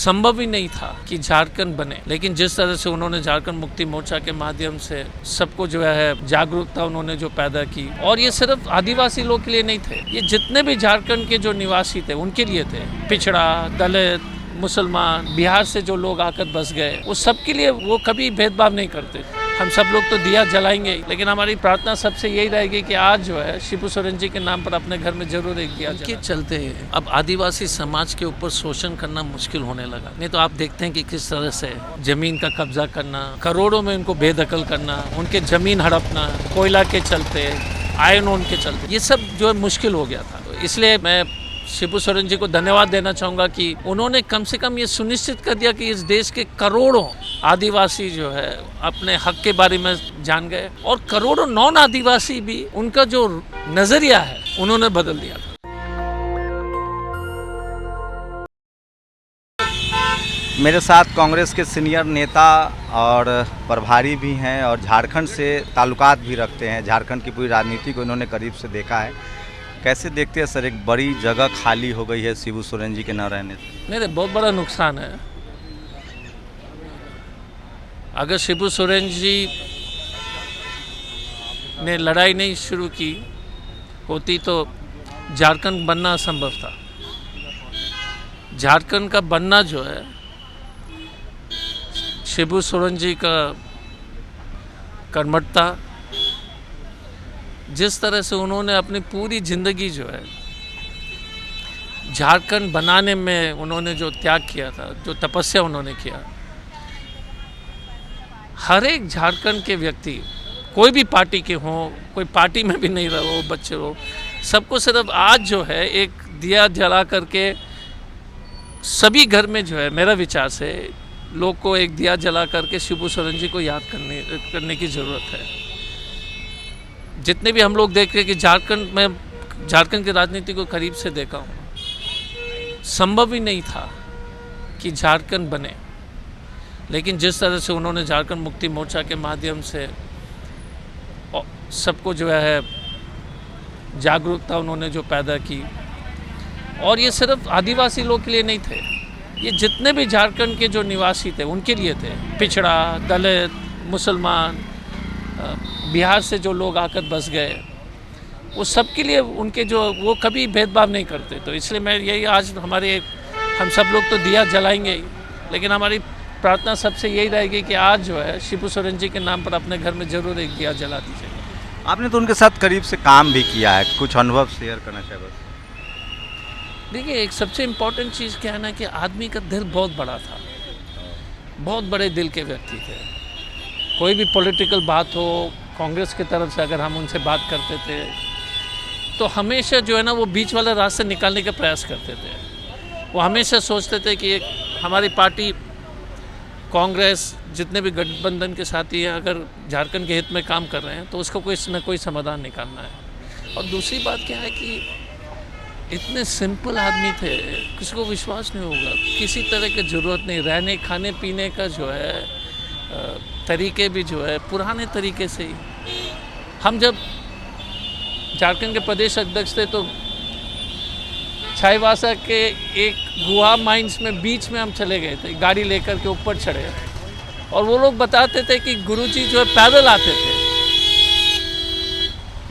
संभव ही नहीं था कि झारखंड बने, लेकिन जिस तरह से उन्होंने झारखंड मुक्ति मोर्चा के माध्यम से सबको जो है जागरूकता उन्होंने जो पैदा की, और ये सिर्फ आदिवासी लोग के लिए नहीं थे, ये जितने भी झारखंड के जो निवासी थे उनके लिए थे। पिछड़ा, दलित, मुसलमान, बिहार से जो लोग आकर बस गए, वो सबके लिए वो कभी भेदभाव नहीं करते। हम सब लोग तो दिया जलाएंगे, लेकिन हमारी प्रार्थना सबसे यही रहेगी कि आज जो है शिबू सोरेन जी के नाम पर अपने घर में जरूर एक दिया जलाएं। चलते हैं अब आदिवासी समाज के ऊपर शोषण करना मुश्किल होने लगा। नहीं तो आप देखते हैं कि किस तरह से जमीन का कब्जा करना, करोड़ों में उनको बेदखल करना, उनके जमीन हड़पना, कोयला के चलते, आयरन ओन के चलते, ये सब जो है मुश्किल हो गया था। इसलिए मैं शिबू सोरेन जी को धन्यवाद देना चाहूँगा कि उन्होंने कम से कम ये सुनिश्चित कर दिया कि इस देश के करोड़ों आदिवासी जो है अपने हक के बारे में जान गए, और करोड़ों नॉन आदिवासी भी उनका जो नजरिया है उन्होंने बदल दिया था। मेरे साथ कांग्रेस के सीनियर नेता और प्रभारी भी हैं और झारखंड से ताल्लुकात भी रखते हैं। झारखंड की पूरी राजनीति को इन्होंने करीब से देखा है। कैसे देखते हैं सर, एक बड़ी जगह खाली हो गई है शिबू सोरेन जी के न रहने से? नहीं, बहुत बड़ा नुकसान है। अगर शिबू सोरेन जी ने लड़ाई नहीं शुरू की होती तो झारखंड बनना असंभव था। झारखंड का बनना जो है शिबू सोरेन जी का कर्मठता, जिस तरह से उन्होंने अपनी पूरी ज़िंदगी जो है झारखंड बनाने में उन्होंने जो त्याग किया था, जो तपस्या उन्होंने किया, हर एक झारखंड के व्यक्ति, कोई भी पार्टी के हों, कोई पार्टी में भी नहीं रहो, बच्चे हो, सबको सिर्फ आज जो है एक दिया जला करके सभी घर में जो है, मेरा विचार से लोग को एक दिया जला करके शिबू सोरेन जी को याद करने की ज़रूरत है। जितने भी हम लोग देख रहे हैं कि झारखंड की राजनीति को करीब से देखा हूँ, संभव ही नहीं था कि झारखंड बने, लेकिन जिस तरह से उन्होंने झारखंड मुक्ति मोर्चा के माध्यम से सबको जो है जागरूकता उन्होंने जो पैदा की, और ये सिर्फ आदिवासी लोग के लिए नहीं थे, ये जितने भी झारखंड के जो निवासी थे उनके लिए थे। पिछड़ा, दलित, मुसलमान, बिहार से जो लोग आकर बस गए, वो सबके लिए उनके जो वो कभी भेदभाव नहीं करते। तो इसलिए मैं यही आज हम सब लोग तो दिया जलाएंगे, लेकिन हमारी प्रार्थना सबसे यही रहेगी कि आज जो है शिबू सोरेन जी के नाम पर अपने घर में जरूर एक दिया जला दीजिए। आपने तो उनके साथ करीब से काम भी किया है, कुछ अनुभव शेयर करना चाहिए बस? देखिए, एक सबसे इम्पोर्टेंट चीज़ क्या है ना कि आदमी का दिल बहुत बड़ा था, बहुत बड़े दिल के व्यक्ति थे। कोई भी पॉलिटिकल बात हो, कांग्रेस की तरफ से अगर हम उनसे बात करते थे तो हमेशा जो है ना वो बीच वाला रास्ता निकालने का प्रयास करते थे। वो हमेशा सोचते थे कि हमारी पार्टी कांग्रेस जितने भी गठबंधन के साथी हैं, अगर झारखंड के हित में काम कर रहे हैं तो उसको कोई न कोई समाधान निकालना है। और दूसरी बात क्या है कि इतने सिंपल आदमी थे, किसी को विश्वास नहीं होगा, किसी तरह की ज़रूरत नहीं, रहने खाने पीने का जो है तरीके भी जो है पुराने तरीके से ही। हम जब झारखंड के प्रदेश अध्यक्ष थे तो चाईबासा के एक गुहा माइंस में बीच में हम चले गए थे, गाड़ी लेकर के ऊपर चढ़े, और वो लोग बताते थे कि गुरुजी जो है पैदल आते थे।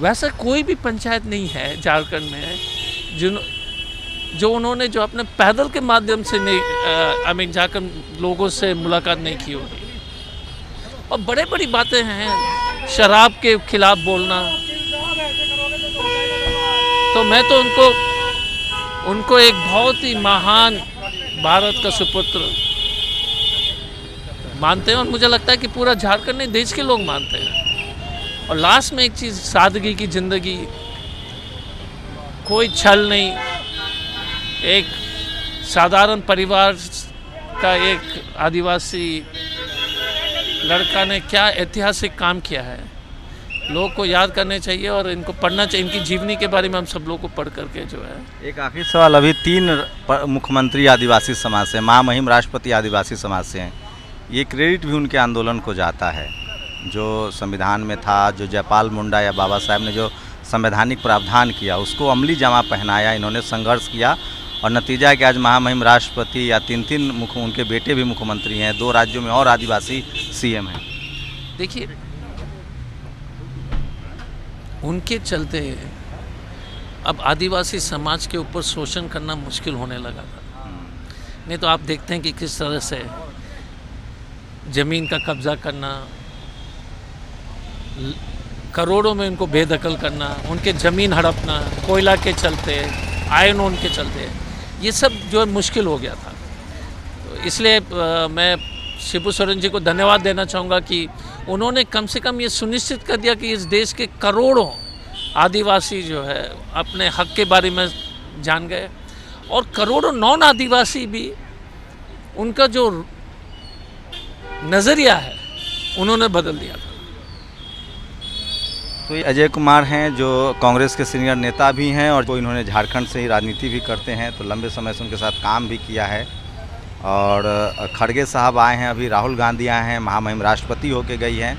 वैसा कोई भी पंचायत नहीं है झारखंड में जो उन्होंने जो अपने पैदल के माध्यम से नहीं झारखंड लोगों से मुलाकात नहीं की होगी। और बड़े बड़ी बातें हैं, शराब के खिलाफ बोलना, तो मैं तो उनको एक बहुत ही महान भारत का सुपुत्र मानते हैं, और मुझे लगता है कि पूरा झारखंड नहीं, देश के लोग मानते हैं। और लास्ट में एक चीज़, सादगी की ज़िंदगी, कोई छल नहीं, एक साधारण परिवार का एक आदिवासी लड़का ने क्या ऐतिहासिक काम किया है, लोग को याद करने चाहिए और इनको पढ़ना चाहिए। इनकी जीवनी के बारे में हम सब लोग को पढ़ करके जो है। एक आखिरी सवाल, अभी 3 मुख्यमंत्री आदिवासी समाज से, महामहिम राष्ट्रपति आदिवासी समाज से हैं, ये क्रेडिट भी उनके आंदोलन को जाता है जो संविधान में था, जो जयपाल मुंडा या बाबा साहब ने जो संवैधानिक प्रावधान किया उसको अमली जामा पहनाया, इन्होंने संघर्ष किया और नतीजा है कि आज महामहिम राष्ट्रपति या तीन उनके बेटे भी मुख्यमंत्री हैं, 2 राज्यों में और आदिवासी सीएम हैं। देखिए, उनके चलते अब आदिवासी समाज के ऊपर शोषण करना मुश्किल होने लगा था। नहीं तो आप देखते हैं कि किस तरह से ज़मीन का कब्ज़ा करना, करोड़ों में उनको बेदखल करना, उनके ज़मीन हड़पना, कोयला के चलते, आयरन ओन के चलते, ये सब जो है मुश्किल हो गया था। तो इसलिए मैं शिबू सोरेन जी को धन्यवाद देना चाहूँगा कि उन्होंने कम से कम ये सुनिश्चित कर दिया कि इस देश के करोड़ों आदिवासी जो है अपने हक के बारे में जान गए, और करोड़ों नॉन आदिवासी भी उनका जो नज़रिया है उन्होंने बदल दिया था। तो ये अजय कुमार हैं जो कांग्रेस के सीनियर नेता भी हैं और जो इन्होंने झारखंड से ही राजनीति भी करते हैं, तो लंबे समय से उनके साथ काम भी किया है। और खड़गे साहब आए हैं, अभी राहुल गांधी आए हैं, महामहिम राष्ट्रपति होके गई हैं।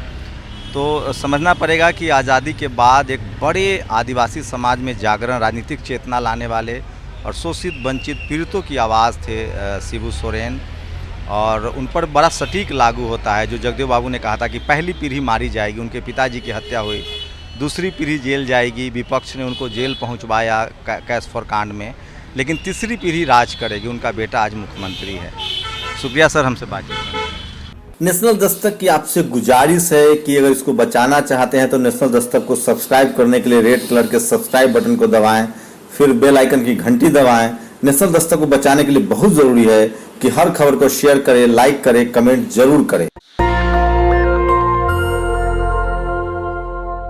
तो समझना पड़ेगा कि आज़ादी के बाद एक बड़े आदिवासी समाज में जागरण, राजनीतिक चेतना लाने वाले और शोषित वंचित पीड़ितों की आवाज़ थे शिबू सोरेन, और उन पर बड़ा सटीक लागू होता है। जो जगदेव बाबू ने कहा था कि पहली पीढ़ी मारी जाएगी, उनके पिताजी की हत्या हुई, दूसरी पीढ़ी जेल जाएगी, विपक्ष ने उनको जेल पहुंचवाया कैश फॉर कांड में, लेकिन तीसरी पीढ़ी राज करेगी, उनका बेटा आज मुख्यमंत्री है। शुक्रिया सर, हमसे बातचीत करने। नेशनल दस्तक की आपसे गुजारिश है कि अगर इसको बचाना चाहते हैं तो नेशनल दस्तक को सब्सक्राइब करने के लिए रेड कलर के सब्सक्राइब बटन को दबाएं, फिर बेल आइकन की घंटी दबाएं। नेशनल दस्तक को बचाने के लिए बहुत जरूरी है कि हर खबर को शेयर करें, लाइक करें, कमेंट जरूर करें।